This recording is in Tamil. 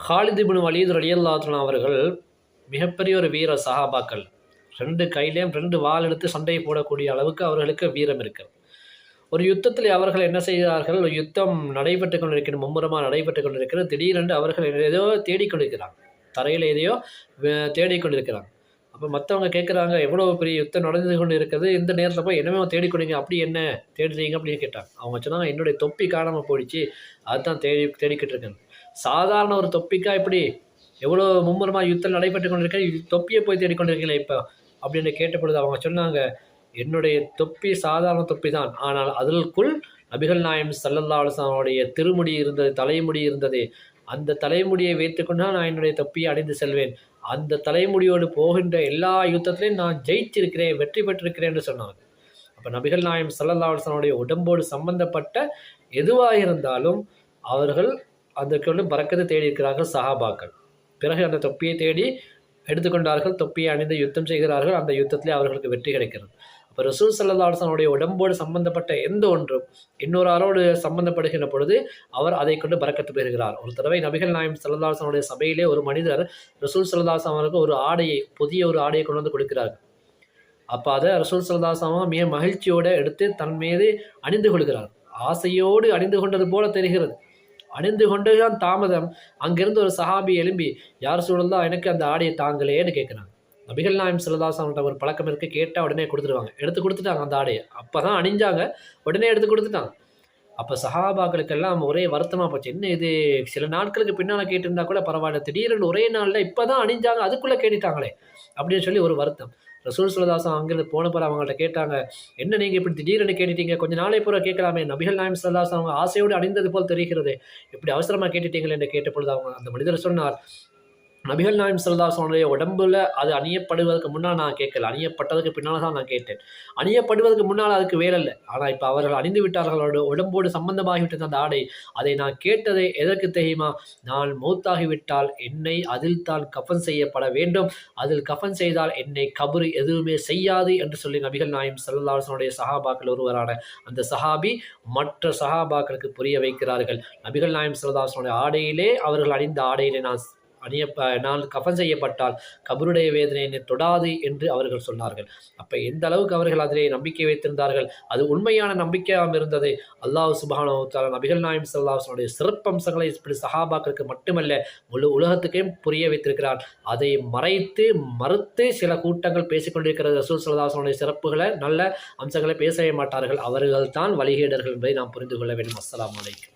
ஹாலித் இப்னு வலீத் ரலியல்லாஹு அன்ஹு அவர்கள் மிகப்பெரிய ஒரு வீர சஹாபாக்கள். 2 கையிலேயும் 2 வாள் எடுத்து சண்டை போடக்கூடிய அளவுக்கு அவர்களுக்கு வீரம் இருக்கிறது. ஒரு யுத்தத்தில் அவர்கள் என்ன செய்கிறார்கள், ஒரு யுத்தம் நடைபெற்றுக் கொண்டிருக்கிறது, மும்முரமாக நடைபெற்றுக் கொண்டிருக்கிறது. திடீரென்று அவர்கள் ஏதோ தேடிக்கொண்டிருக்கிறாங்க. தரையில் எதையோ தேடிக்கொண்டிருக்கிறாங்க. அப்போ மற்றவங்க கேட்குறாங்க, எவ்வளோ பெரிய யுத்தம் நடந்து கொண்டு இருக்குது, இந்த நேரத்தில் போய் என்னமே தேடிக்கொண்டீங்க, அப்படி என்ன தேடுறீங்க அப்படின்னு கேட்டாங்க. அவங்க சொன்னாங்க, என்னுடைய தொப்பி காணாமல் போயிடுச்சு, அதுதான் தேடிக்கிட்டு இருக்கேன். சாதாரண ஒரு தொப்பிக்கா இப்படி எவ்வளோ மும்முரமாக யுத்தம் நடைபெற்று கொண்டிருக்க, தொப்பியை போய் தேடிக்கொண்டிருக்கீங்களே இப்போ அப்படின்னு கேட்ட பொழுது அவங்க சொன்னாங்க, என்னுடைய தொப்பி சாதாரண தொப்பி தான், ஆனால் அதற்குள் நபிகள் நாயகம் ஸல்லல்லாஹு அலைஹி வஸல்லம் அவருடைய திருமுடி இருந்தது, தலைமுடி இருந்தது. அந்த தலைமுடியை வைத்துக்கொண்டு நான் என்னுடைய தொப்பியை அணிந்து செல்வேன். அந்த தலைமுடியோடு போகின்ற எல்லா யுத்தத்திலையும் நான் ஜெயிச்சிருக்கிறேன், வெற்றி பெற்றிருக்கிறேன் என்று சொன்னாங்க. அப்போ நபிகள் நாயகம் ஸல்லல்லாஹு அலைஹி வஸல்லம் அவருடைய உடம்போடு சம்பந்தப்பட்ட எதுவாக இருந்தாலும் அவர்கள் அதற்குள்ள பரக்கத்தை தேடி இருக்கிறார்கள் சஹாபாக்கள். பிறகு அந்த தொப்பியை தேடி எடுத்துக்கொண்டார்கள், தொப்பியை அணிந்து யுத்தம் செய்கிறார்கள். அந்த யுத்தத்திலே அவர்களுக்கு வெற்றி கிடைக்கிறது. அப்போ ரசூல் ஸல்லல்லாஹு அலைஹி வஸல்லம் உடம்போடு சம்பந்தப்பட்ட எந்த ஒன்றும் இன்னொரு ஆளோடு சம்பந்தப்படுகின்ற பொழுது அவர் அதை கொண்டு பரக்கத்து பெறுகிறார். ஒரு தடவை நபிகள் நாயகம் ஸல்லல்லாஹு அலைஹி வஸல்லம் சபையிலே ஒரு மனிதர் ரசூல் ஸல்லல்லாஹு அலைஹி வஸல்லம் அவருக்கு ஒரு ஆடையை, புதிய ஒரு ஆடையை கொண்டு வந்து கொடுக்கிறார்கள். அப்போ அதை ரசூல் ஸல்லல்லாஹு அலைஹி வஸல்லம் மிக மகிழ்ச்சியோடு எடுத்து தன் மீது அணிந்து கொள்கிறார். ஆசையோடு அணிந்து கொண்டது போல தெரிகிறது. அணிந்து கொண்டுதான் தாமதம். அங்கிருந்து ஒரு சஹாபி எழும்பி, யார் சூழல்லாம் எனக்கு அந்த ஆடையை தாங்களேன்னு கேட்குறாங்க. நபிகள் நாயகம் ஸல்லல்லாஹு அலைஹி வஸல்லம் ஒரு பழக்கம் இருக்குது, கேட்டால் உடனே கொடுத்துருவாங்க. எடுத்து கொடுத்துட்டாங்க அந்த ஆடையை. அப்போ தான் அணிஞ்சாங்க, உடனே எடுத்து கொடுத்துட்டாங்க. அப்போ சஹாபாக்களுக்கெல்லாம் ஒரே வருத்தமாக போச்சு. என்ன இது, சில நாட்களுக்கு பின்னால் கேட்டிருந்தா கூட பரவாயில்ல, திடீரென்று ஒரே நாளில் இப்போ தான் அணிஞ்சாங்க, அதுக்குள்ளே கேட்டுட்டாங்களே அப்படின்னு சொல்லி ஒரு வருத்தம். ரசூல் ஸல்லல்லாஹு அலைஹி வஸல்லம் அங்கிருந்து போன பிறகு அவங்கள்ட்ட கேட்டாங்க, என்ன நீங்கள் இப்படி திடீரென்று கேட்டுட்டீங்க, கொஞ்சம் நாளை பூரா கேட்கலாமே, நபிகள் நாயகம் ஸல்லல்லாஹு அலைஹி வஸல்லம் ஆசையோடு அணிந்தது போல் தெரிகிறது, இப்படி அவசரமாக கேட்டுட்டீங்களே என்று கேட்ட பொழுது அவங்க அந்த மனிதர் சொன்னார், நபிகள் நாயகம் ஸல்லல்லாஹு அலைஹி வஸல்லம் உடம்புல அது அணியப்படுவதற்கு முன்னால் நான் கேட்கல, அணியப்பட்டதுக்கு பின்னால் தான் நான் கேட்டேன். அணியப்படுவதற்கு முன்னால் அதுக்கு வேலை இல்லை, ஆனால் இப்போ அவர்கள் அணிந்து விட்டார்களோட உடம்போடு சம்பந்தமாகிவிட்டது அந்த ஆடை. அதை நான் கேட்டதை எதற்கு தெரியுமா, நான் மௌத்தாகிவிட்டால் என்னை அதில் தான் கஃன் செய்யப்பட வேண்டும், அதில் கஃன் செய்தால் என்னை கபரு எதுவுமே செய்யாது என்று சொல்லி நபிகள் நாயகம் ஸல்லல்லாஹு அலைஹி வஸல்லம் சஹாபாக்கள் ஒருவரான அந்த சஹாபி மற்ற சஹாபாக்களுக்கு புரிய வைக்கிறார்கள். நபிகள் நாயகம் ஸல்லல்லாஹு அலைஹி வஸல்லம் ஆடையிலே, அவர்கள் அணிந்த ஆடையிலே நான் கஃன் செய்யப்பட்டால் கபருடைய வேதனை என்னை தொடாது என்று அவர்கள் சொன்னார்கள். அப்போ எந்த அளவுக்கு அவர்கள் அதிலே நம்பிக்கை வைத்திருந்தார்கள், அது உண்மையான நம்பிக்கையாக இருந்தது. அல்லாஹ் சுப்ஹானஹு வ தஆலா நபிகள் நாயகம் ஸல்லல்லாஹு அலைஹி வஸல்லம் சிறப்பம்சங்களை இப்படி சஹாபாக்களுக்கு மட்டுமல்ல முழு உலகத்துக்கையும் புரிய வைத்திருக்கிறார். அதை மறுத்து சில கூட்டங்கள் பேசிக்கொண்டிருக்கிறது. ரசூல் ஸல்லல்லாஹு அலைஹி வஸல்லம் சிறப்புகளை, நல்ல அம்சங்களை பேசவே மாட்டார்கள். அவர்கள் தான் வழிகேடர்கள் என்பதை நாம் புரிந்து கொள்ள வேண்டும். அஸ்ஸலாமு அலைக்கும்.